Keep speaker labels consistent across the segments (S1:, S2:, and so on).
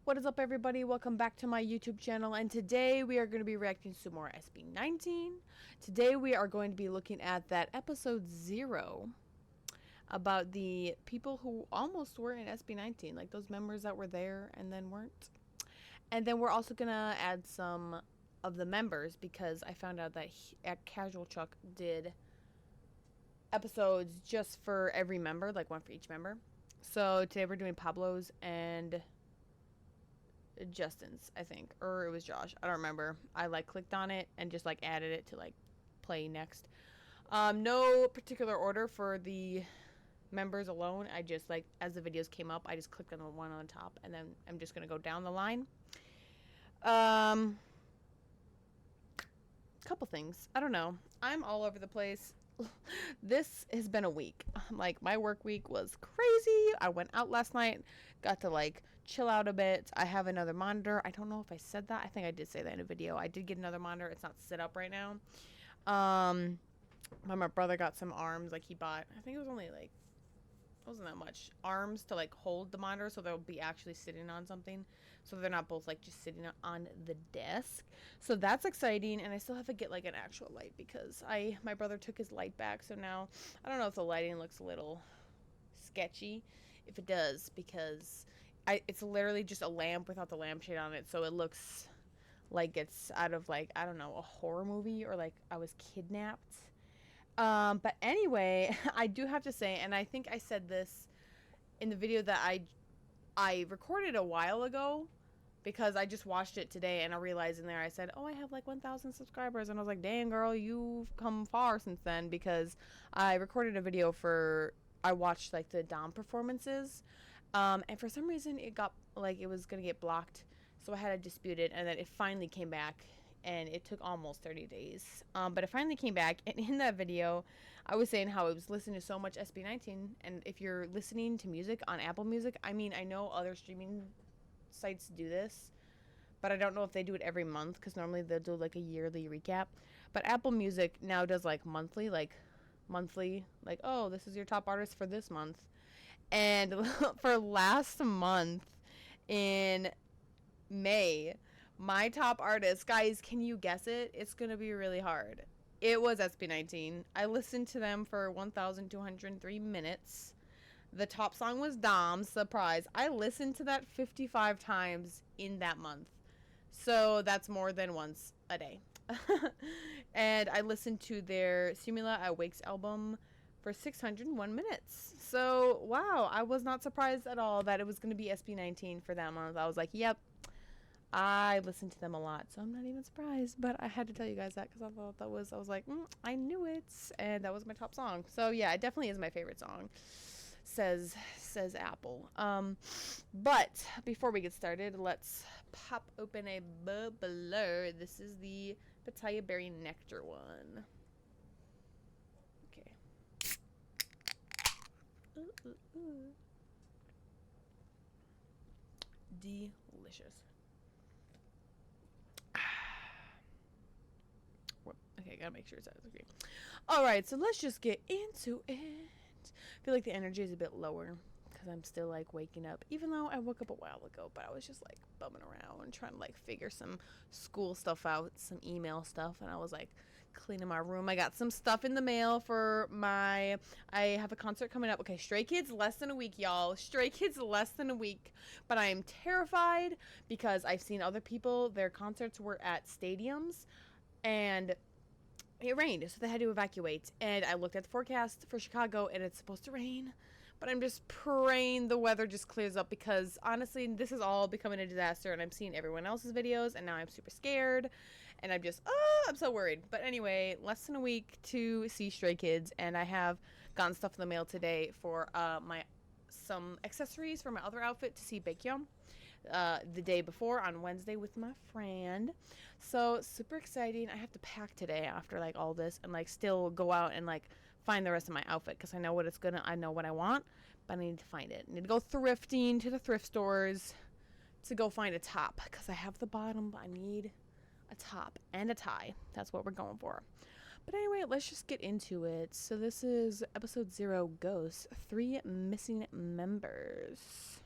S1: What is up, everybody? Welcome back to my YouTube channel, and today we are going to be reacting to some more SB19. Today we are going to be looking at that episode 0 about the people who almost were in SB19, like those members that were there and then weren't. And then we're also going to add some of the members because I found out that Casual Chuck did episodes just for every member, like one for each member. So today we're doing Pablos and Justin's, I think, or it was Josh. I don't remember. I clicked on it and just added it to play next. No particular order for the members alone. I just as the videos came up, I just clicked on the one on top, and then I'm just gonna go down the line. Couple things. I don't know. I'm all over the place. This has been a week. My work week was crazy. I went out last night, got to chill out a bit. I have another monitor. I don't know if I said that. I think I did say that in a video. I did get another monitor. It's not set up right now. My brother got some arms. He bought, I think it was only it wasn't that much arms to hold the monitor, so they'll be actually sitting on something, so they're not both just sitting on the desk. So that's exciting, and I still have to get an actual light because my brother took his light back, so now I don't know if the lighting looks a little sketchy. If it does, because it's literally just a lamp without the lampshade on it, so it looks like it's out of I don't know, a horror movie, or I was kidnapped. But anyway, I do have to say, and I think I said this in the video that I recorded a while ago, because I just watched it today and I realized in there I said, oh, I have 1,000 subscribers, and I was like, dang girl, you've come far since then, because I recorded a video I watched the Dom performances, and for some reason it got it was gonna get blocked, so I had to dispute it, and then it finally came back. And it took almost 30 days. But it finally came back. And in that video, I was saying how I was listening to so much SB19. And if you're listening to music on Apple Music, I mean, I know other streaming sites do this, but I don't know if they do it every month, because normally they'll do a yearly recap. But Apple Music now does monthly, oh, this is your top artist for this month. And for last month in May, my top artist, guys, can you guess it? It's gonna be really hard. It was SB19. I listened to them for 1,203 minutes. The top song was Dom's, surprise. I listened to that 55 times in that month. So that's more than once a day. And I listened to their Simula Awakes album for 601 minutes. So, wow, I was not surprised at all that it was going to be SB19 for that month. I was like, yep. I listened to them a lot, so I'm not even surprised, but I had to tell you guys that because I thought I was like, I knew it, and that was my top song. So yeah, it definitely is my favorite song, says Apple. But before we get started, let's pop open a bubbler. This is the Pitaya Berry Nectar one. Okay. Ooh, ooh, ooh. Delicious. Okay, gotta make sure it's okay. Alright, so let's just get into it. I feel like the energy is a bit lower because I'm still waking up, even though I woke up a while ago, but I was just bumming around trying to figure some school stuff out, some email stuff, and I was cleaning my room. I got some stuff in the mail for I have a concert coming up. Okay, Stray Kids less than a week, y'all. Stray Kids less than a week, but I am terrified because I've seen other people, their concerts were at stadiums, and it rained, so they had to evacuate. And I looked at the forecast for Chicago, and it's supposed to rain. But I'm just praying the weather just clears up, because honestly, this is all becoming a disaster, and I'm seeing everyone else's videos, and now I'm super scared. And I'm just, I'm so worried. But anyway, less than a week to see Stray Kids, and I have gotten stuff in the mail today for some accessories for my other outfit to see Baekhyun. The day before on Wednesday with my friend, so super exciting. I have to pack today after all this, and still go out and find the rest of my outfit, because I know what I know what I want, but I need to find it. I need to go thrifting to the thrift stores to go find a top, because I have the bottom, but I need a top and a tie. That's what we're going for. But anyway, let's just get into it. So this is episode 0, Ghosts, 3 missing members.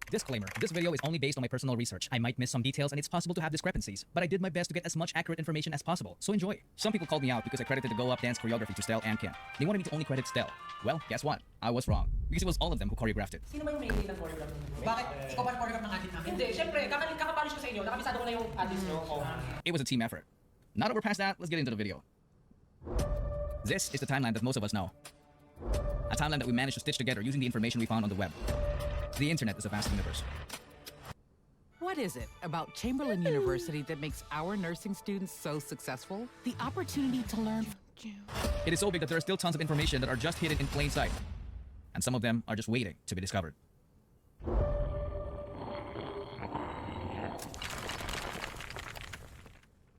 S2: Disclaimer, this video is only based on my personal research. I might miss some details and it's possible to have discrepancies, but I did my best to get as much accurate information as possible, so enjoy. Some people called me out because I credited the Go Up dance choreography to Stel and Kim. They wanted me to only credit Stel. Well, guess what? I was wrong, because it was all of them who choreographed it.
S3: Sino ba yung main lead ng choreograph ninyo? Bakit? Ikaw ba choreograph ng atin namin? Hindi, syempre, kakapalish ko sa inyo. Nakabisado ko na yung artist nyo.
S2: It was a team effort. Now that we're past that, let's get into the video. This is the timeline that most of us know. A timeline that we managed to stitch together using the information we found on the web. The internet is a vast universe.
S4: What is it about Chamberlain University that makes our nursing students so successful? The opportunity to learn.
S2: It is so big that there are still tons of information that are just hidden in plain sight. And some of them are just waiting to be discovered.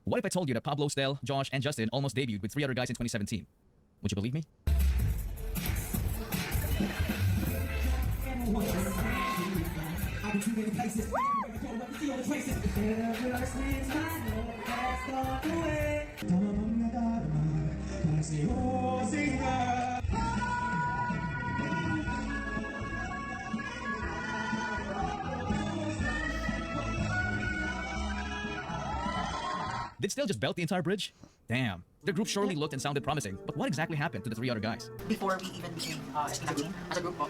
S2: What if I told you that Pablo, Stel, Josh, and Justin almost debuted with 3 other guys in 2017? Would you believe me? Did Stel just belt the entire bridge? Damn. Their group surely looked and sounded promising, but what exactly happened to the 3 other guys?
S3: Before we even became SB19 as a group po,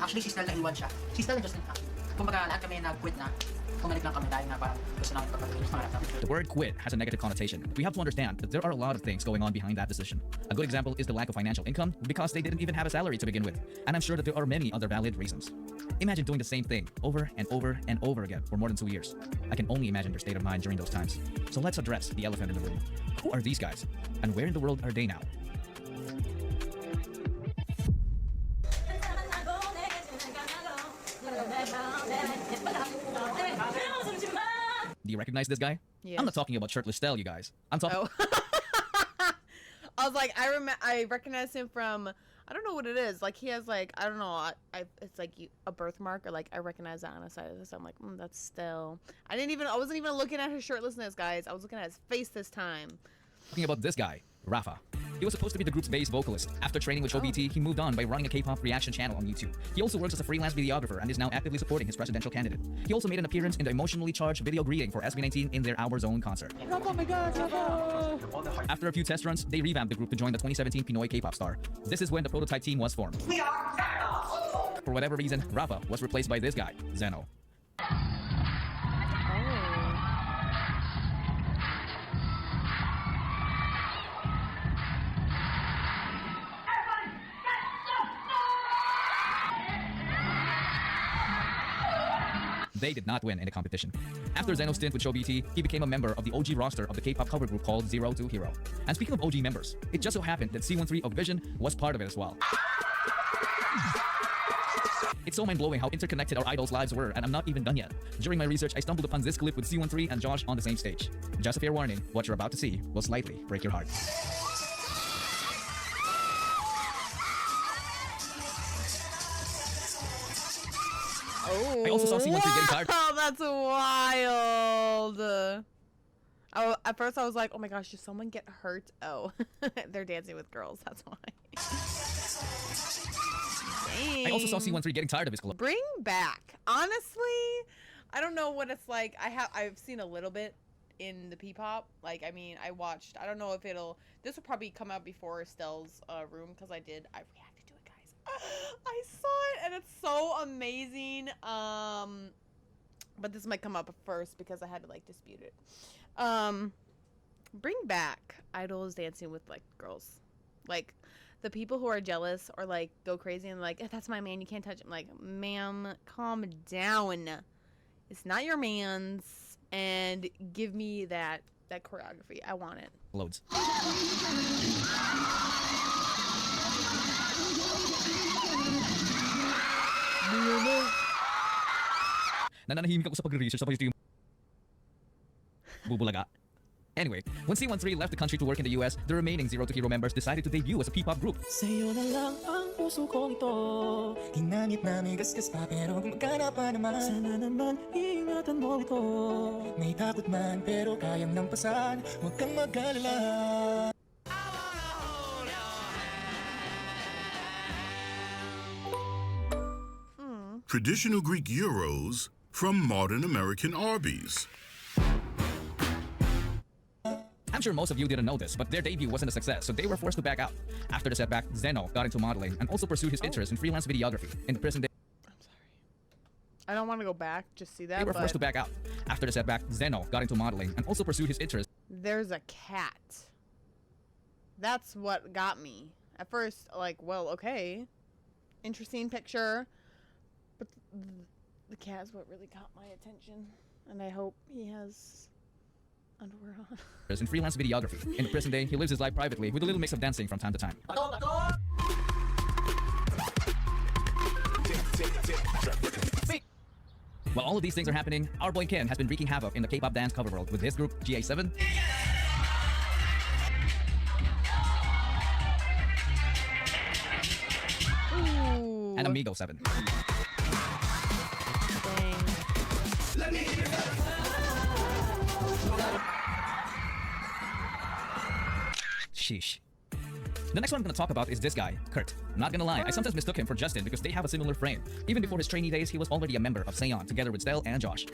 S3: actually si Stel naiwan siya. Si Stel and Justin, kumbaga lahat kami nag-quit na. Bumalik lang kami dahil nga parang gusto namin pagpatuloy yung mga rap.
S2: The word quit has a negative connotation. We have to understand that there are a lot of things going on behind that decision. A good example is the lack of financial income because they didn't even have a salary to begin with. And I'm sure that there are many other valid reasons. Imagine doing the same thing over and over and over again for more than 2 years. I can only imagine their state of mind during those times. So let's address the elephant in the room. Who are these guys? And where in the world are they now? Do you recognize this guy?
S1: Yes.
S2: I'm not talking about shirtless Stel, you guys. I'm talking...
S1: Oh. I was like, I recognize him from, I don't know what it is. Like, he has like, I don't know, it's like a birthmark, or like, I recognize that on the side of this. I'm like, that's Stel. I wasn't even looking at his shirtlessness, guys. I was looking at his face this time.
S2: Talking about this guy, Rafa. He was supposed to be the group's bass vocalist. After training with ShoBT, he moved on by running a K-pop reaction channel on YouTube. He also works as a freelance videographer and is now actively supporting his presidential candidate. He also made an appearance in the emotionally charged video greeting for SB19 in their Our Zone concert.
S4: Oh my God,
S2: After a few test runs, they revamped the group to join the 2017 Pinoy K-pop star. This is when the prototype team was formed.
S3: We are Pablos!
S2: For whatever reason, Rafa was replaced by this guy, Zeno. They did not win in the competition. After Zeno's stint with ShoBT, he became a member of the OG roster of the K-pop cover group called Zero to Hero. And speaking of OG members, it just so happened that C13 of Vision was part of it as well. It's so mind-blowing how interconnected our idols' lives were, and I'm not even done yet. During my research, I stumbled upon this clip with C13 and Josh on the same stage. Just a fair warning, what you're about to see will slightly break your heart.
S1: Oh,
S2: I also saw C13 getting tired.
S1: Oh, that's wild. Oh, at first I was like, oh my gosh, did someone get hurt? Oh, they're dancing with girls. That's why. Dang.
S2: I also saw C13 getting tired of his clothes.
S1: Bring back. Honestly, I don't know what it's like. I've seen a little bit in the P-pop. Like, I mean, I don't know if this will probably come out before Stel's room, because I reacted to it, guys. I saw it and it's so amazing. But this might come up first because I had to like dispute it. Bring back idols dancing with like girls. Like, the people who are jealous or like go crazy and like, that's my man, you can't touch him. Like, ma'am, calm down. It's not your man's, and give me that choreography. I want it.
S2: Loads. Nananahimik ako sa pagre-research tapos ito yung bubulaga. Anyway, when C13 left the country to work in the US, the remaining Zero to Hero members decided to debut as a P-pop group.
S5: Sa'yo na lang ang puso kong ito. Ginamit na may gasgas pa pero gumagana pa naman. Sana naman ingatan mo ito. May takot man pero kayang lampasan. Huwag kang mag-alala.
S6: traditional Greek gyros from modern American Arby's.
S2: I'm sure most of you didn't know this, but their debut wasn't a success, so they were forced to back out. After the setback, Zeno got into modeling and also pursued his interest in freelance videography. In the present day,
S1: I don't want to go back, just see that.
S2: they were
S1: but
S2: forced to back out. After the setback, Zeno got into modeling and also pursued his interest.
S1: There's a cat. That's what got me. At first, like, well, okay. Interesting picture. But the cat is what really caught my attention. And I hope he has underwear on.
S2: In freelance videography. In the present day, he lives his life privately with a little mix of dancing from time to time. While all of these things are happening, our boy Ken has been wreaking havoc in the K-pop dance cover world with his group GA7
S1: Ooh.
S2: and Amigo 7.
S1: Dang.
S2: Sheesh. The next one I'm gonna talk about is this guy, Kurt. Not gonna lie, I sometimes mistook him for Justin because they have a similar frame. Even before his trainee days, he was already a member of Seon together with Stell and Josh.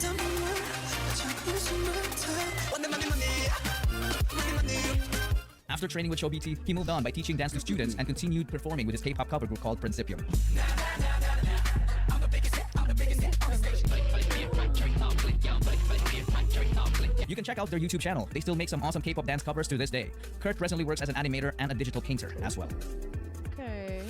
S2: After training with Show BT, he moved on by teaching dance to students and continued performing with his K-pop cover group called Principium. You can check out their YouTube channel. They still make some awesome K-pop dance covers to this day. Kurt presently works as an animator and a digital painter as well.
S1: Okay.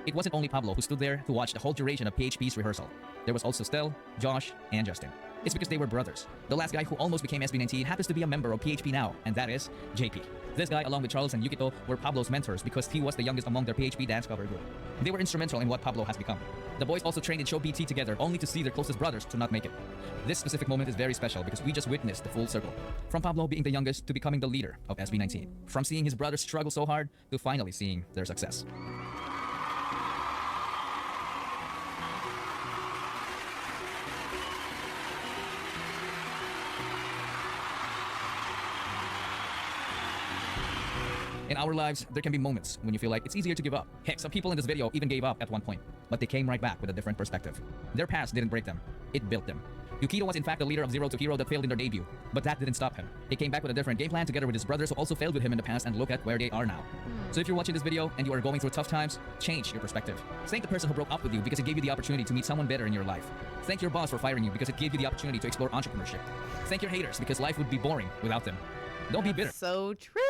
S2: It wasn't only Pablo who stood there to watch the whole duration of PHP's rehearsal. There was also Stell, Josh, and Justin. It's because they were brothers. The last guy who almost became SB19 happens to be a member of PHP now, and that is JP. This guy, along with Charles and Yukito, were Pablo's mentors because he was the youngest among their PHP dance cover group. They were instrumental in what Pablo has become. The boys also trained in Show BT together, only to see their closest brothers to not make it. This specific moment is very special because we just witnessed the full circle. From Pablo being the youngest to becoming the leader of SB19. From seeing his brothers struggle so hard to finally seeing their success. In our lives, there can be moments when you feel like it's easier to give up. Heck, some people in this video even gave up at one point, but they came right back with a different perspective. Their past didn't break them, it built them. Yukito was in fact the leader of Zero to Hero that failed in their debut, but that didn't stop him. He came back with a different game plan together with his brothers who also failed with him in the past, and look at where they are now. So if you're watching this video and you are going through tough times, change your perspective. Thank the person who broke up with you because it gave you the opportunity to meet someone better in your life. Thank your boss for firing you because it gave you the opportunity to explore entrepreneurship. Thank your haters because life would be boring without them. Don't be bitter.
S1: So true.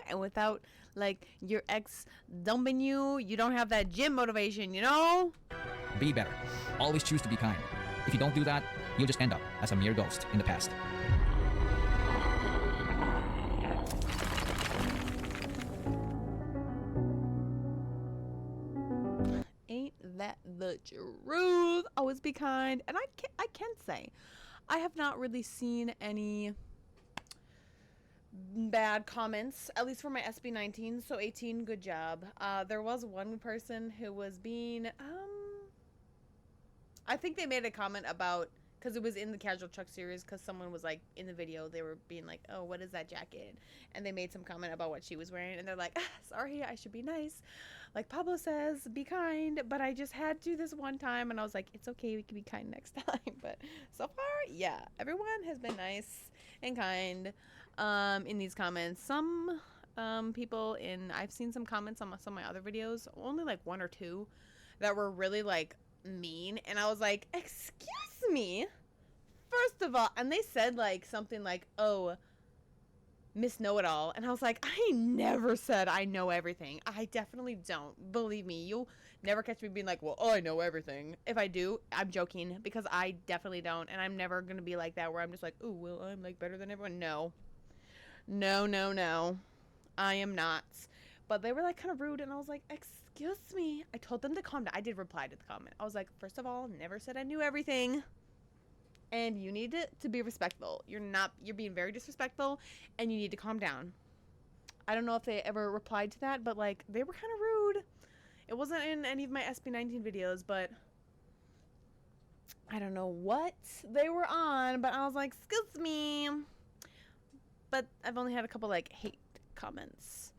S1: And without, like, your ex dumping you, you don't have that gym motivation, you know?
S2: Be better. Always choose to be kind. If you don't do that, you'll just end up as a mere ghost in the past.
S1: Ain't that the truth? Always be kind. And I can say, I have not really seen any bad comments, at least for my SB19. So 18, good job. There was one person who was being I think they made a comment about, because it was in the Casual Truck series, because someone was like in the video, they were being like, oh, what is that jacket? And they made some comment about what she was wearing, and they're like, sorry, I should be nice, like Pablo says, be kind, but I just had to this one time. And I was like, it's okay, we can be kind next time. But so far, yeah, everyone has been nice and kind in these comments. Some people I've seen some comments on some of my other videos, only like one or two, that were really like mean, and I was like, excuse me, first of all. And they said like something like, oh, Miss Know-It-All, and I was like, I never said I know everything. I definitely don't. Believe me, you'll never catch me being like, well, I know everything. If I do, I'm joking, because I definitely don't, and I'm never gonna be like that where I'm just like, oh, well, I'm like better than everyone. No, I am not. But they were like kind of rude, and I was like, excuse me. I told them to calm down. I did reply to the comment. I was like, first of all, never said I knew everything, and you need to be respectful. You're being very disrespectful, and you need to calm down. I don't know if they ever replied to that, but like, they were kind of rude. It wasn't in any of my SB19 videos, but I don't know what they were on, but I was like, excuse me. But I've only had a couple like hate comments.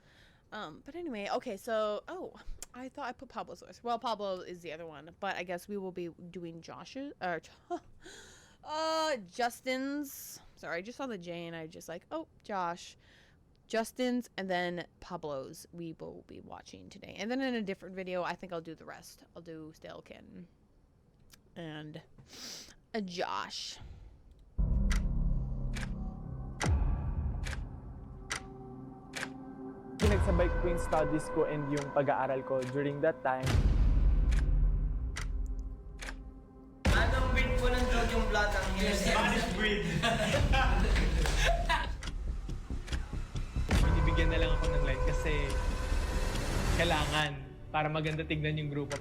S1: But anyway, okay, so I thought I put Pablo's first. Well, Pablo is the other one, but I guess we will be doing Josh's or Justin's. Sorry, I just saw the J and I just like, oh, Josh, Justin's, and then Pablo's. We will be watching today, and then in a different video, I think I'll do the rest. I'll do Stalkin and a Josh.
S7: Pinagsabay ko yung studies ko and yung pag-aaral ko during that time.
S8: Anong breed po ng dog yung black ang yun? Spanish breed.
S7: Binibigyan na lang ako ng light kasi kailangan para maganda tignan yung grupo.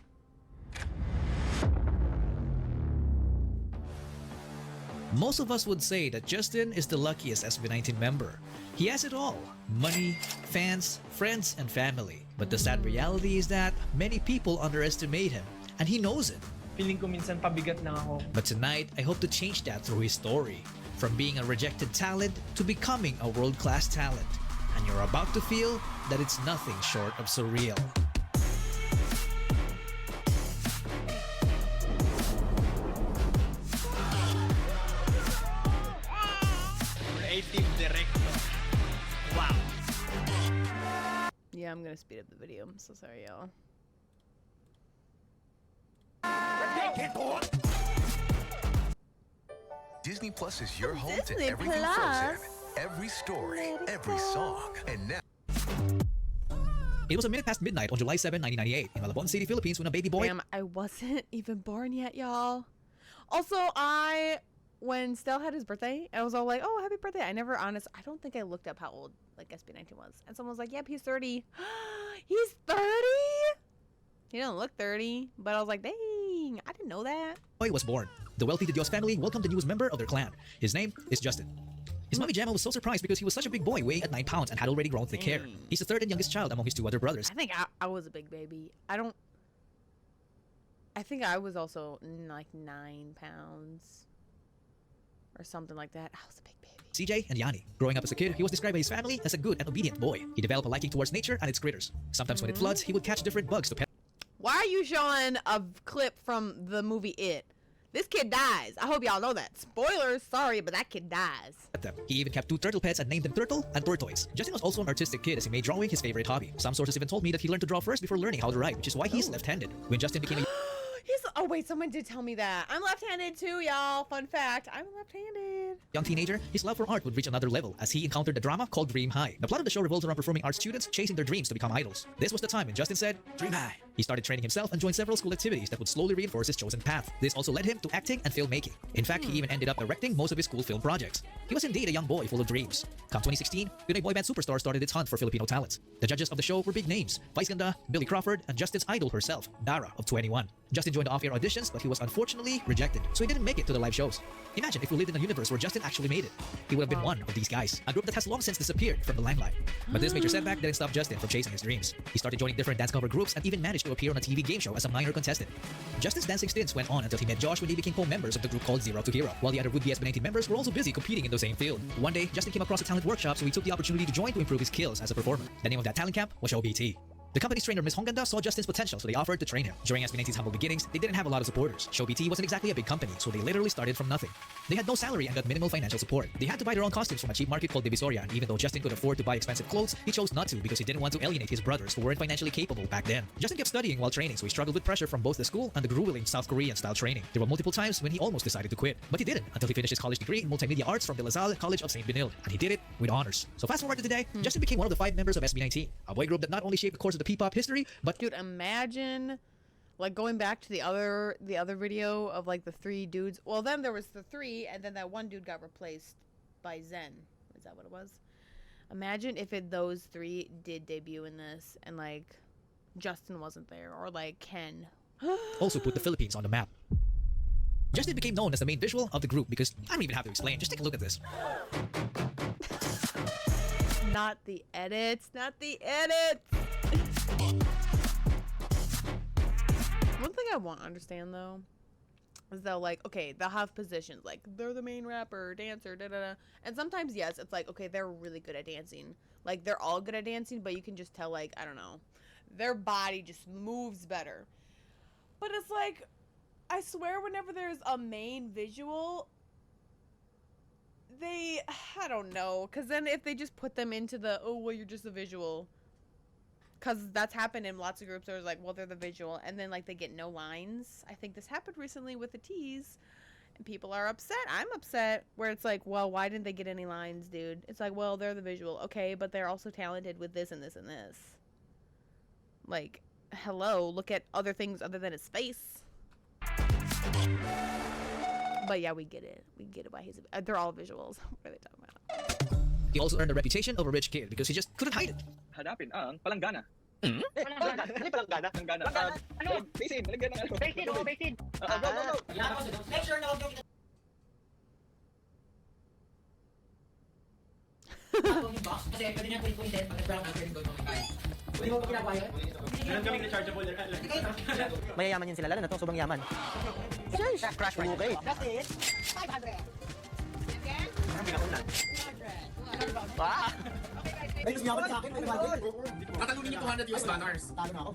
S2: Most of us would say that Justin is the luckiest SB19 member. He has it all: money, fans, friends, and family. But the sad reality is that many people underestimate him, and he knows it.
S7: Feeling ko minsan pabigat lang ako.
S2: But tonight, I hope to change that through his story. From being a rejected talent to becoming a world-class talent. And you're about to feel that it's nothing short of surreal.
S8: Creative director. Wow.
S1: Yeah, I'm gonna speed up the video. I'm so sorry, y'all.
S9: Disney Plus is your home
S1: Disney
S9: to everything
S1: Plus.
S9: Frozen, every story, every song, and now.
S2: It was a minute past midnight on July 7, 1998 in Malabon City, Philippines when a baby boy...
S1: Damn, I wasn't even born yet, y'all. Also, when Stel had his birthday, I was all like, oh, happy birthday. I don't think I looked up how old, like, SB19 was. And someone was like, yep, he's 30. He's 30? He doesn't look 30. But I was like, dang, I didn't know that.
S2: Boy was born. The wealthy De Dios family welcomed the newest member of their clan. His name is Justin. His mommy Gemma was so surprised because he was such a big boy, weighing at 9 pounds, and had already grown thick hair. He's the third and youngest child among his 2 other brothers.
S1: I think I was a big baby. I think I was also like 9 pounds or something like that. I was a big baby.
S2: CJ and Yanni. Growing up as a kid, he was described by his family as a good and obedient boy. He developed a liking towards nature and its critters. Sometimes when it floods, he would catch different bugs to pet
S1: Why are you showing a clip from the movie It? This kid dies. I hope y'all know that. Spoilers, sorry, but that kid dies.
S2: them. He even kept 2 turtle pets and named them Turtle and Tortoise. Justin was also an artistic kid as he made drawing his favorite hobby. Some sources even told me that he learned to draw first before learning how to write, which is why he's left-handed. When Justin became a
S1: Oh wait, someone did tell me that. I'm left-handed too, y'all. Fun fact, I'm left-handed.
S2: young teenager, his love for art would reach another level as he encountered the drama called Dream High. The plot of the show revolves around performing arts students chasing their dreams to become idols. This was the time when Justin said, Dream High. He started training himself and joined several school activities that would slowly reinforce his chosen path. This also led him to acting and filmmaking. In fact, he even ended up directing most of his school film projects. He was indeed a young boy full of dreams. Come 2016, Pinoy boy band Superstar started its hunt for Filipino talents. The judges of the show were big names: Vice Ganda, Billy Crawford, and Justin's idol herself, Dara of 21. Justin joined the off-air auditions, but he was unfortunately rejected, so he didn't make it to the live shows. Imagine if we lived in a universe where Justin actually made it. He would have been one of these guys, a group that has long since disappeared from the limelight. But this major setback didn't stop Justin from chasing his dreams. He started joining different dance cover groups and even managed to appear on a TV game show as a minor contestant. Justin's dancing stints went on until he met Josh when they became co-members of the group called Zero to Hero, while the other would-be SB19 members were also busy competing in the same field. One day, Justin came across a talent workshop, so he took the opportunity to join to improve his skills as a performer. The name of that talent camp was Show BT. The company's trainer, Ms. Hongganda, saw Justin's potential, so they offered to train him. During SB19's humble beginnings, they didn't have a lot of supporters. Show BT wasn't exactly a big company, so they literally started from nothing. They had no salary and got minimal financial support. They had to buy their own costumes from a cheap market called Divisoria, and even though Justin could afford to buy expensive clothes, he chose not to because he didn't want to alienate his brothers who weren't financially capable back then. Justin kept studying while training, so he struggled with pressure from both the school and the grueling South Korean-style training. There were multiple times when he almost decided to quit, but he didn't until he finished his college degree in multimedia arts from the La Salle College of St. Benil, and he did it with honors. So fast forward to today, Justin became one of the 5 members of SB19, a boy group that not only shaped the course of the P-pop history, but
S1: Dude, imagine like going back to the other video of like the 3 dudes. Well, then there was the 3, and then that one dude got replaced by Zen. Is that what it was? Imagine if those 3 did debut in this, and like Justin wasn't there, or like Ken.
S2: also put the Philippines on the map. Justin became known as the main visual of the group because I don't even have to explain. Just take a look at this.
S1: Not the edits. Not the edits. One thing I won't understand though is they'll like, okay, they'll have positions like they're the main rapper, dancer, da da da. And sometimes, yes, it's like, okay, they're really good at dancing. Like they're all good at dancing, but you can just tell, like, I don't know, their body just moves better. But it's like, I swear, whenever there's a main visual, I don't know, because then if they just put them into the, oh, well, you're just a visual, because that's happened in lots of groups. There's like, well, they're the visual, and then like they get no lines. I think this happened recently with the T's, and people are upset. I'm upset, where it's like, well, why didn't they get any lines, dude? It's like, well, they're the visual, okay, but they're also talented with this and this and this. Like, hello, look at other things other than his face. But yeah, we get it. We get it why they're all visuals. What are they talking about?
S2: He also earned the reputation of a rich kid because he just couldn't hide it.
S10: Hanapin ang palanggana.
S8: Palanggana? Hindi palanggana.
S10: Palanggana.
S8: Ano?
S10: Basin, malagyan ng ano.
S8: Basin, oo, basin.
S10: Go.
S3: Make sure na huwag yung yung box. Kasi pwede niya pwede din. Pag nag-brown out, pwede ko kain. Hindi mo ba ginagawa yun?
S8: Meron kaming rechargeable.
S11: Mayayaman yun sila, lalo na to, sobrang yaman. Crash rate. Okay.
S3: That's it. 500. Again?
S8: Ang pinakunan.
S3: 200.
S11: Ah!
S3: Ay, gusto niya ako sa akin.
S11: Tatalunin niyo $200. Talo na ako.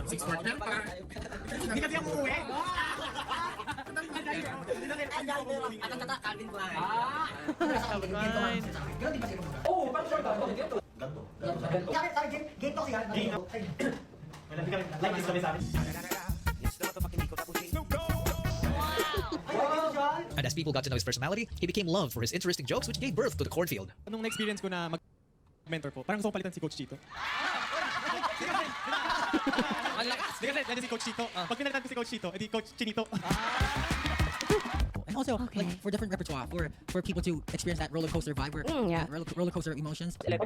S11: 6 partner para...
S3: Hindi kasi ako uuwi. Calvin Klein.
S1: Calvin Klein.
S3: Ganun din ba siya? Oo, parang siya ba? Ganto. Game to siya.
S8: Like this kami sa amin.
S2: And as people got to know his personality, he became loved for his interesting jokes, which gave birth to the cornfield.
S5: Nung na-experience ko na mag-mentor po, parang gusto ko palitan si Coach Chito. Ang lakas! Di kasi, si Coach Chito. Pag pinalitan ko si Coach Chito, edi Coach Chinito.
S12: And also, like, for different repertoire, for people to experience that roller coaster vibe, roller coaster emotions.
S3: Pero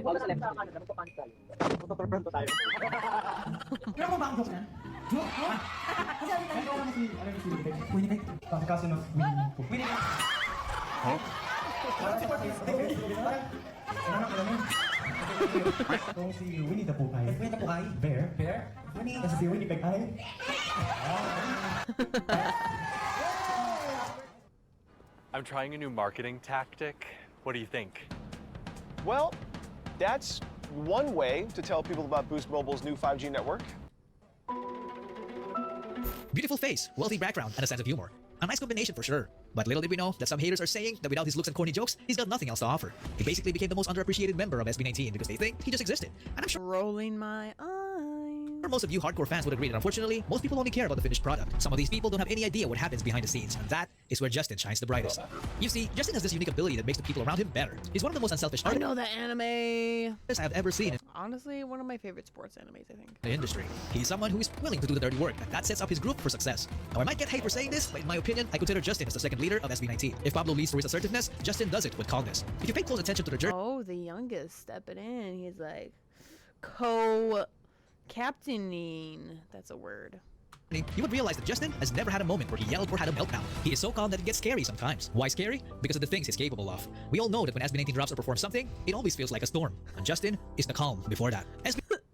S3: mo ba ang joke na? Kasi ano nagawa na si Winnipeg? Kaso na Winnipeg. Parang si Kung si Winnie the Pooh ay Winnie the Pooh ay Bear Winnie kasi si Winnipeg ay
S13: I'm trying a new marketing tactic. What do you think?
S14: Well, that's one way to tell people about Boost Mobile's new 5G network.
S2: Beautiful face, wealthy background, and a sense of humor. A nice combination for sure. But little did we know that some haters are saying that without his looks and corny jokes, he's got nothing else to offer. He basically became the most underappreciated member of SB19 because they think he just existed. And I'm sure
S1: rolling my eyes.
S2: Most of you hardcore fans would agree that unfortunately, most people only care about the finished product. Some of these people don't have any idea what happens behind the scenes, and that is where Justin shines the brightest. You see, Justin has this unique ability that makes the people around him better. He's one of the most unselfish
S1: I know that anime.
S2: I have ever seen in
S1: Honestly, one of my favorite sports animes, I think.
S2: the industry. He's someone who is willing to do the dirty work, and that sets up his group for success. Now, I might get hate for saying this, but in my opinion, I consider Justin as the second leader of SB19. If Pablo leads through his assertiveness, Justin does it with calmness. If you pay close attention to the journey,
S1: Oh, the youngest stepping in. He's like captaining. That's a word.
S2: you would realize that Justin has never had a moment where he yelled or had a meltdown. He is so calm that it gets scary sometimes. Why scary? Because of the things he's capable of. We all know that when SB19 drops or performs something, it always feels like a storm. And Justin is the calm before that.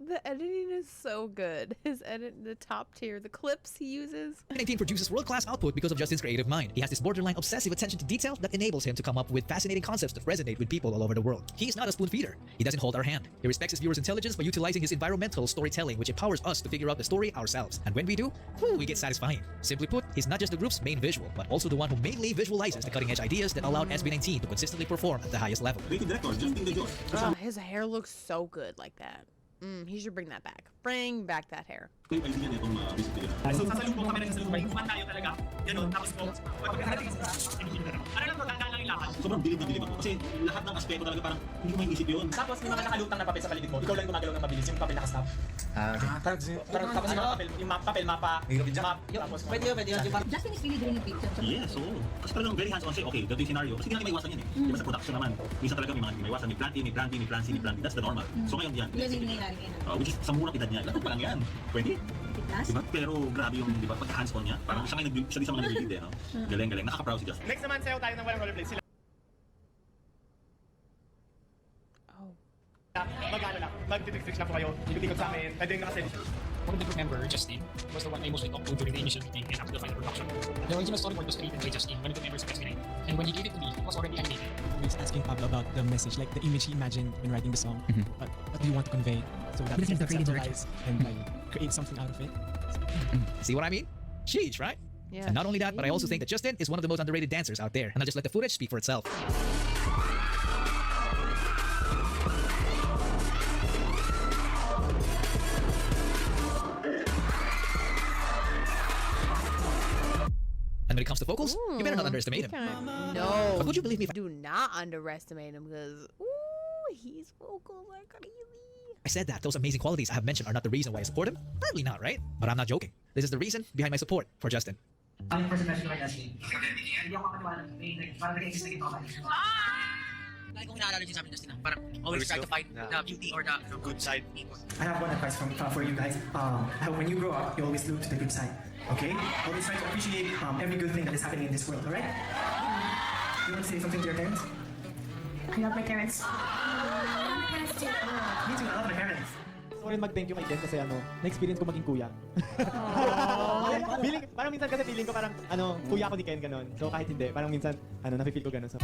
S1: The editing is so good. His edit, the top tier, the clips he uses.
S2: SB19 produces world-class output because of Justin's creative mind. He has this borderline obsessive attention to detail that enables him to come up with fascinating concepts that resonate with people all over the world. He is not a spoon feeder. He doesn't hold our hand. He respects his viewers' intelligence by utilizing his environmental storytelling, which empowers us to figure out the story ourselves. And when we do, we get satisfying. Simply put, he's not just the group's main visual, but also the one who mainly visualizes the cutting-edge ideas that allowed SB19 to consistently perform at the highest level.
S1: His hair looks so good like that. He should bring that back. Bring back that hair.
S15: So sasalubong kami ng sasalubong. Kuman tayo talaga. Ganun. Tapos po, pagkakarating sa ano lang to, tandaan lang yung lakad.
S11: Sobrang bilib na bilib ako. Kasi lahat ng aspeto talaga parang hindi ko maiisip yun.
S3: Tapos may mga nakalutang na papel sa paligid mo. Ikaw lang gumagalaw ng mabilis. Yung papel nakastop. Tapos yung mga papel, yung papel, mapa. Tapos pwede yun.
S16: Justin is really doing a big job.
S11: Yes, oo. Kasi talagang very hands-on siya. Okay, ganito yung scenario. Kasi hindi natin maiwasan yan eh. Diba sa production naman, minsan talaga may mga maiwasan. May plan A, may plan B, may plan C, may plan D. That's the normal. So ngayon yan.
S16: Yan yung nangyayari ngayon.
S11: Which is sa murang edad niya. Lahat pa lang yan. 20? Diba? Pero grabe yung, diba, pag hands-on niya. Parang siya din sa mga nag-lead eh, no? Galing. Nakaka-proud si Justin.
S15: Next naman, sayo tayo ng walang rollerblade. Sila. Mag-ano lang. Mag-titik-tiks lang po kayo. Ikot-ikot sa amin. Pwede rin nakaset. one of the group member, Justin, was the one I mostly talked to during the initial meeting and after the final production. The original storyboard was created by Justin, one of the members of SB19, and when he gave it to me, it was already animated.
S5: Always asking Pablo about the message, like the image he imagined when writing the song. But what do you want to convey so that
S12: This
S5: we
S12: is the
S5: can
S12: creative
S5: conceptualize and like create something out of it?
S2: See what I mean? Sheesh, right?
S1: Yeah.
S2: And not only that, but I also think that Justin is one of the most underrated dancers out there, and I'll just let the footage speak for itself. And when it comes to vocals, you better not underestimate him.
S1: No.
S2: But would you believe me if
S1: Do not underestimate him because his vocals are crazy.
S2: I said that those amazing qualities I have mentioned are not the reason why I support him? Probably not, right? But I'm not joking. This is the reason behind my support for Justin.
S3: Ang first impression ko kay Justin, hindi ako makapaniwala. Parang nag-exist na ito. Lagi kong inaalala din sa amin, Justin, parang always try to find the beauty or the good side.
S5: I have one advice for you guys. When you grow up, you always look to the good side. Okay? Always try to appreciate every good thing that is happening in this world. Alright? You want to say something to your parents?
S17: I love my parents.
S5: Me too. I love my parents.
S18: Gusto ko rin mag-thank you kay Ken kasi na-experience ko maging kuya. Parang minsan kasi feeling ko parang kuya ko ni Ken ganon. So kahit hindi, parang minsan nafe-feel ko ganon. So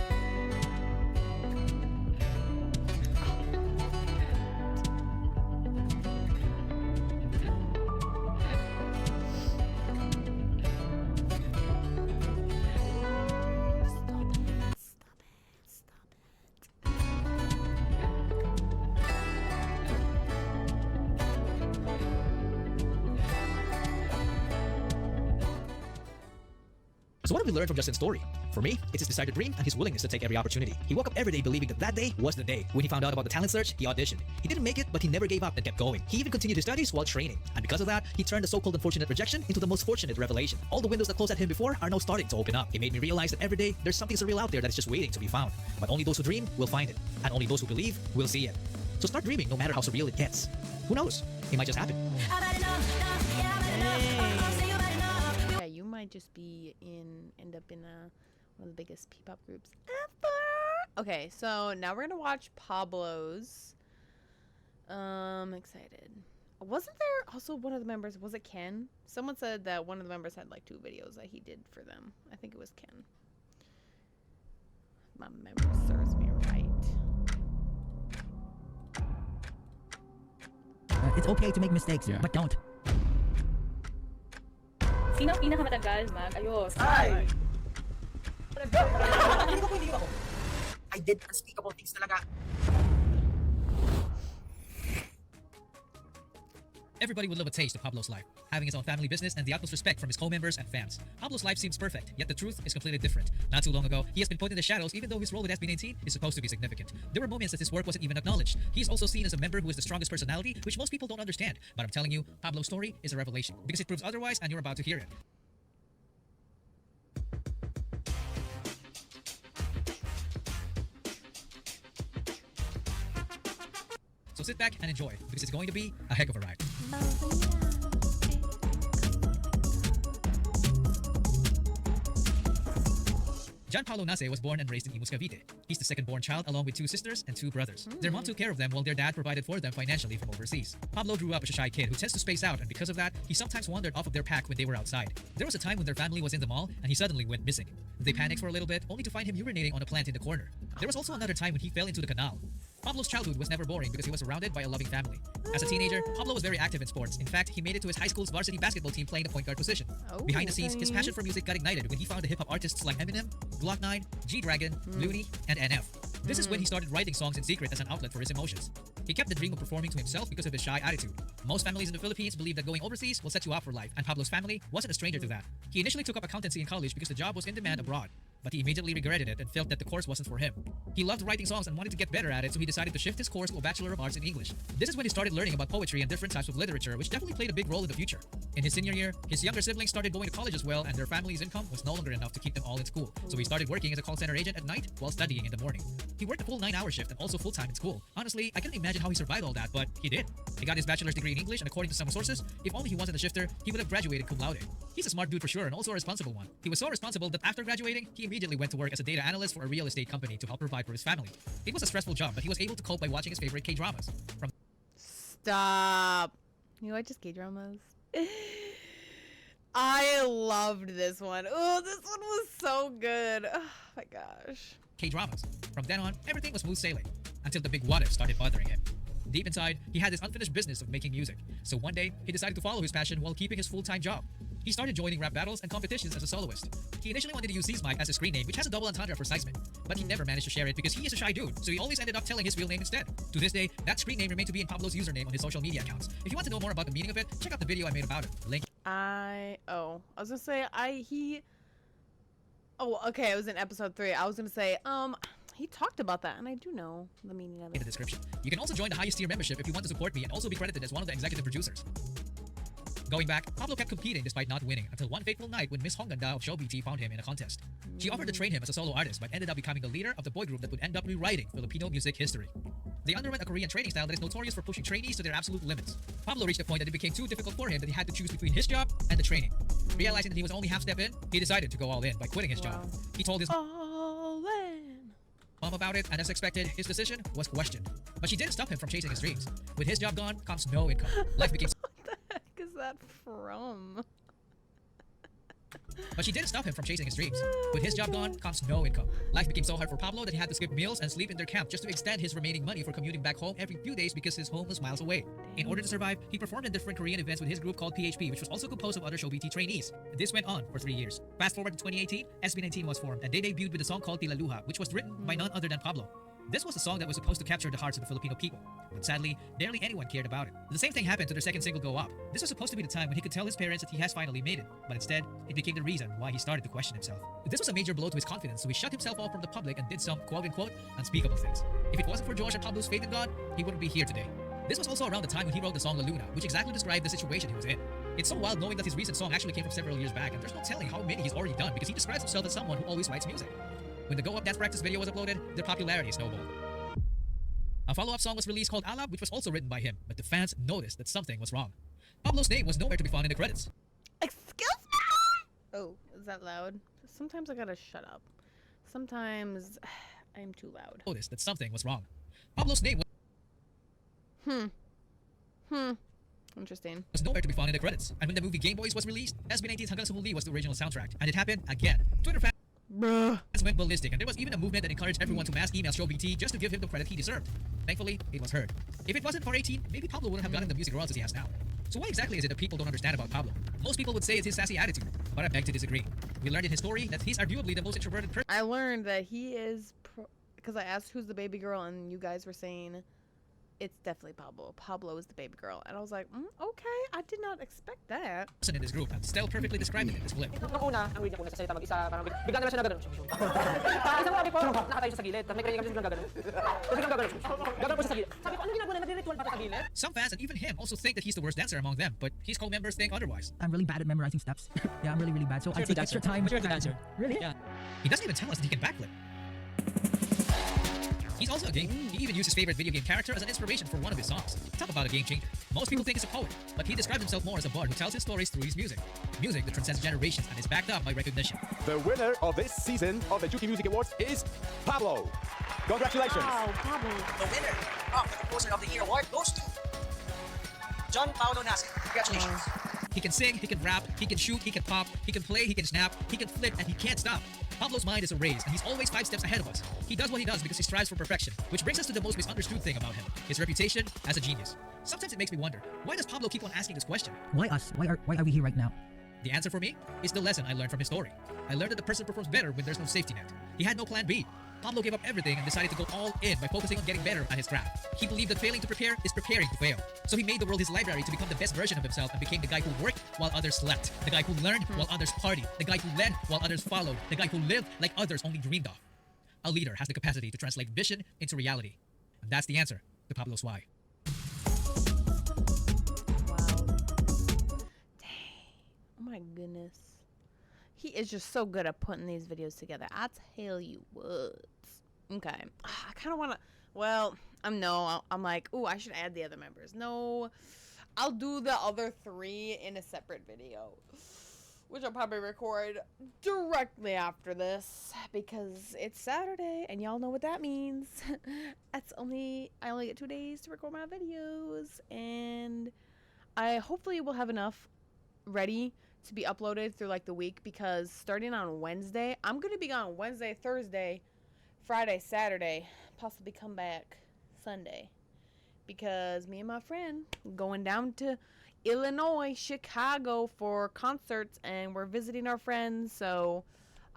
S2: So what have we learned from Justin's story? For me, it's his decided dream and his willingness to take every opportunity. He woke up every day believing that that day was the day. When he found out about the talent search, he auditioned. He didn't make it, but he never gave up and kept going. He even continued his studies while training. And because of that, he turned the so-called unfortunate rejection into the most fortunate revelation. All the windows that closed at him before are now starting to open up. He made me realize that every day, there's something surreal out there that is just waiting to be found. But only those who dream will find it. And only those who believe will see it. So start dreaming no matter how surreal it gets. Who knows? It might just happen.
S1: Yeah, you might just end up in one of the biggest P-pop groups ever. Okay, so now we're gonna watch Pablos. Excited. Wasn't there also one of the members? Was it Ken? Someone said that one of the members had like 2 videos that he did for them. I think it was Ken. My memory serves me right.
S12: It's okay to make mistakes, but don't.
S17: Sino pinakamatagal mag-ayos?
S3: Ay! I did unspeakable things talaga.
S2: Everybody would love a taste of Pablo's life, having his own family business and the utmost respect from his co-members and fans. Pablo's life seems perfect, yet the truth is completely different. Not too long ago, he has been put in the shadows even though his role with SB19 is supposed to be significant. There were moments that his work wasn't even acknowledged. He is also seen as a member who is the strongest personality, which most people don't understand. But I'm telling you, Pablo's story is a revelation, because it proves otherwise and you're about to hear it. So sit back and enjoy, because it's going to be a heck of a ride. Pablo Nase was born and raised in Imus, Cavite. He's the second-born child along with 2 sisters and 2 brothers. Their mom took care of them while their dad provided for them financially from overseas. Pablo grew up as a shy kid who tends to space out, and because of that, he sometimes wandered off of their pack when they were outside. There was a time when their family was in the mall and he suddenly went missing. They panicked for a little bit, only to find him urinating on a plant in the corner. There was also another time when he fell into the canal. Pablo's childhood was never boring because he was surrounded by a loving family. As a teenager, Pablo was very active in sports. In fact, he made it to his high school's varsity basketball team playing the point guard position. Behind the scenes, his passion for music got ignited when he found the hip-hop artists like Eminem, Glock 9, G-Dragon, Looney, and NF. This is when he started writing songs in secret as an outlet for his emotions. He kept the dream of performing to himself because of his shy attitude. Most families in the Philippines believe that going overseas will set you up for life, and Pablo's family wasn't a stranger to that. He initially took up accountancy in college because the job was in demand abroad, but he immediately regretted it and felt that the course wasn't for him. He loved writing songs and wanted to get better at it, so he decided to shift his course to a Bachelor of Arts in English. This is when he started learning about poetry and different types of literature, which definitely played a big role in the future. In his senior year, his younger siblings started going to college as well, and their family's income was no longer enough to keep them all in school, so he started working as a call center agent at night while studying in the morning. He worked a full 9-hour shift and also full-time in school. Honestly, I can't imagine how he survived all that, but he did. He got his bachelor's degree in English, and according to some sources, if only he wasn't a shifter, he would have graduated cum laude. He's a smart dude for sure, and also a responsible one. He was so responsible that after graduating, he immediately went to work as a data analyst for a real estate company to help provide for his family. It was a stressful job, but he was able to cope by watching his favorite K-dramas.
S1: Stop. You watch just K-dramas? I loved this one. Oh, this one was so good. Oh my gosh.
S2: K-dramas. From then on, everything was smooth sailing until the big what if started bothering him. Deep inside, he had this unfinished business of making music. So one day, he decided to follow his passion while keeping his full-time job. He started joining rap battles and competitions as a soloist. He initially wanted to use his mic as a screen name, which has a double entendre for Seismic, but he never managed to share it because he is a shy dude, so he always ended up telling his real name instead. To this day, that screen name remained to be in Pablo's username on his social media accounts. If you want to know more about the meaning of it, check out the video I made about it. Link.
S1: I was gonna say okay, it was in episode 3. I was gonna say, he talked about that, and I do know the meaning of it.
S2: In the description. You can also join the highest tier membership if you want to support me and also be credited as one of the executive producers. Going back, Pablo kept competing despite not winning until one fateful night when Miss Hongganda of Show BT found him in a contest. She offered to train him as a solo artist but ended up becoming the leader of the boy group that would end up rewriting Filipino music history. They underwent a Korean training style that is notorious for pushing trainees to their absolute limits. Pablo reached a point that it became too difficult for him that he had to choose between his job and the training. Realizing that he was only half step in, he decided to go all in by quitting his job. He told his mom about it, and as expected, his decision was questioned. But she didn't stop him from chasing his dreams. With his job gone comes no income. Life became
S1: Is that from?
S2: But she didn't stop him from chasing his dreams. With his job gone comes no income. Life became so hard for Pablo that he had to skip meals and sleep in their camp just to extend his remaining money for commuting back home every few days because his home was miles away. In order to survive, he performed in different Korean events with his group called PHP, which was also composed of other Show BT trainees. This went on for 3 years. Fast forward to 2018, SB19 was formed, and they debuted with a song called Tila Luha, which was written by none other than Pablo. This was a song that was supposed to capture the hearts of the Filipino people, but sadly, barely anyone cared about it. The same thing happened to their second single, Go Up. This was supposed to be the time when he could tell his parents that he has finally made it, but instead, it became the reason why he started to question himself. This was a major blow to his confidence, so he shut himself off from the public and did some quote-unquote unspeakable things. If it wasn't for Josh and Pablo's faith in God, he wouldn't be here today. This was also around the time when he wrote the song La Luna, which exactly described the situation he was in. It's so wild knowing that his recent song actually came from several years back, and there's no telling how many he's already done because he describes himself as someone who always writes music. When the Go Up dance practice video was uploaded, their popularity snowballed. A follow-up song was released called Alab, which was also written by him, but the fans noticed that something was wrong. Pablo's name was nowhere to be found in the credits.
S1: Excuse me? Oh, is that loud? Sometimes I gotta shut up. Sometimes I'm too loud.
S2: Noticed that something was wrong. Pablo's name
S1: Interesting.
S2: was nowhere to be found in the credits. And when the movie Game Boys was released, SB19's Hanggang sa Huli was the original soundtrack. And it happened again. Twitter fans went ballistic, and there was even a movement that encouraged everyone to mass email Show BT just to give him the credit he deserved. Thankfully, it was heard. If it wasn't for 18, maybe Pablo wouldn't have gotten the music royalties he has now. So what exactly is it that people don't understand about Pablo? Most people would say it's his sassy attitude, but I beg to disagree. We learned in his story that he's arguably the most introverted person.
S1: I learned that he is because I asked who's the baby girl, and you guys were saying it's definitely Pablo. Pablo is the baby girl. And I was like, okay, I did not expect that.
S2: In this group, and Stell perfectly described it in this clip.
S3: Nung una, ang weird niya po nagsasalita mag-isa, parang bigla na lang siya na gano'n. Isang mga po, nakatayo siya sa gilid, tapos may kanya biglang gano'n. Tapos biglang gano'n. Gano'n po siya sa gilid. Sabi ko, ano ginagawa na? Nag-ritual ba sa gilid?
S2: Some fans and even him also think that he's the worst dancer among them, but his co-members think otherwise.
S12: I'm really bad at memorizing steps. Yeah, I'm really bad. So I take extra time.
S15: You're the dancer.
S12: Really?
S15: Yeah.
S2: He doesn't even tell us that he can backflip. He's also a game. He even used his favorite video game character as an inspiration for one of his songs. Talk about a game changer. Most people think he's a poet, but he describes himself more as a bard who tells his stories through his music. Music that transcends generations and is backed up by recognition.
S14: The winner of this season of the Juki Music Awards is Pablo. Congratulations.
S3: Wow, Pablo.
S8: The winner of the Composer of the Year award goes to John Paulo Nasser. Congratulations.
S2: He can sing, he can rap, he can shoot, he can pop, he can play, he can snap, he can flip, and he can't stop. Pablo's mind is erased, and he's always 5 steps ahead of us. He does what he does because he strives for perfection, which brings us to the most misunderstood thing about him, his reputation as a genius. Sometimes it makes me wonder, why does Pablo keep on asking this question?
S12: Why us? Why are we here right now?
S2: The answer for me is the lesson I learned from his story. I learned that the person performs better when there's no safety net. He had no plan B. Pablo gave up everything and decided to go all in by focusing on getting better at his craft. He believed that failing to prepare is preparing to fail. So he made the world his library to become the best version of himself and became the guy who worked while others slept. The guy who learned while others partied. The guy who led while others followed. The guy who lived like others only dreamed of. A leader has the capacity to translate vision into reality. And that's the answer to Pablo's why.
S1: Oh my goodness. He is just so good at putting these videos together. I tell you what. Okay. I kind of want to, well, I'm like, oh, I should add the other members. No, I'll do the other 3 in a separate video, which I'll probably record directly after this because it's Saturday and y'all know what that means. I only get 2 days to record my videos, and I hopefully will have enough ready to be uploaded through like the week, because starting on Wednesday, I'm gonna be gone Wednesday, Thursday, Friday, Saturday, possibly come back Sunday, because me and my friend going down to Illinois, Chicago for concerts, and we're visiting our friends. So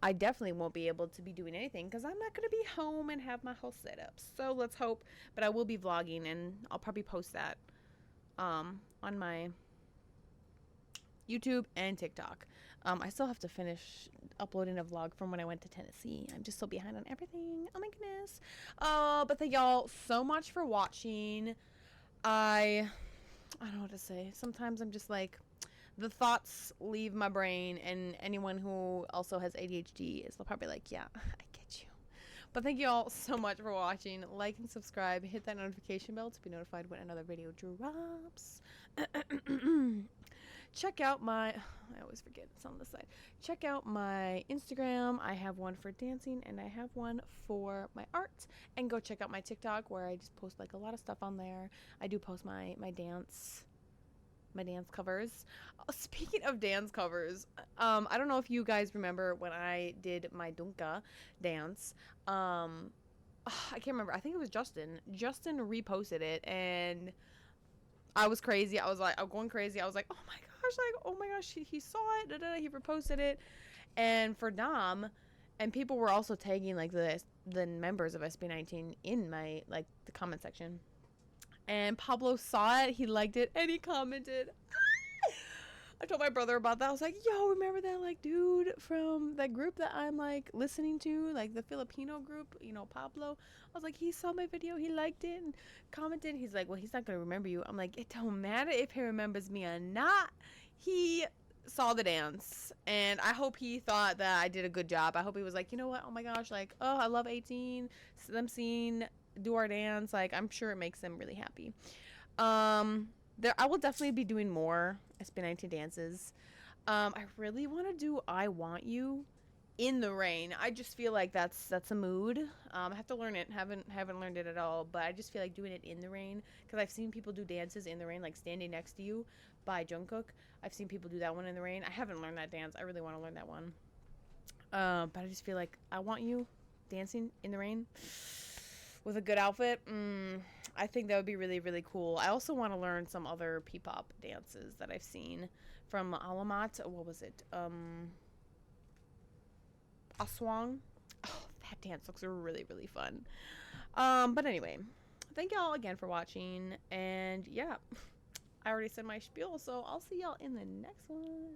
S1: I definitely won't be able to be doing anything because I'm not going to be home and have my whole setup. So let's hope. But I will be vlogging, and I'll probably post that on my YouTube and TikTok. I still have to finish uploading a vlog from when I went to Tennessee. I'm just so behind on everything. Oh my goodness. But thank y'all so much for watching. I don't know what to say. Sometimes I'm just like, the thoughts leave my brain, and anyone who also has ADHD is probably like, yeah, I get you. But thank you all so much for watching. Like and subscribe. Hit that notification bell to be notified when another video drops. Check out my, I always forget, it's on the side. Check out my Instagram. I have one for dancing and I have one for my art. And go check out my TikTok, where I just post like a lot of stuff on there. I do post my dance covers. Speaking of dance covers, I don't know if you guys remember when I did my Dunka dance. I can't remember. I think it was Justin. Justin reposted it, and I was crazy. I'm going crazy. I was like, oh my gosh, he saw it. He reposted it. And for Dom, and people were also tagging like the members of SB19 in my like the comment section. And Pablo saw it, he liked it, and he commented. I told my brother about that. I was like, yo, remember that like dude from that group that I'm like listening to, like the Filipino group, you know, Pablo. I was like, he saw my video, he liked it and commented. He's like, well, he's not gonna remember you. I'm like, it don't matter if he remembers me or not. He saw the dance, and I hope he thought that I did a good job. I hope he was like, you know what, oh my gosh, like, oh, I love 18, them seeing do our dance. Like, I'm sure it makes them really happy. I will definitely be doing more SB19 dances. I really want to do I Want You in the rain. I just feel like that's a mood. I have to learn it. Haven't learned it at all, but I just feel like doing it in the rain, because I've seen people do dances in the rain, like Standing Next to You by Jungkook. I've seen people do that one in the rain. I haven't learned that dance. I really want to learn that one. But I just feel like I Want You dancing in the rain with a good outfit, I think that would be really, really cool. I also want to learn some other P-pop dances that I've seen from Alamat. What was it? Aswang. Oh, that dance looks really, really fun. But anyway, thank y'all again for watching. And yeah, I already said my spiel, so I'll see y'all in the next one.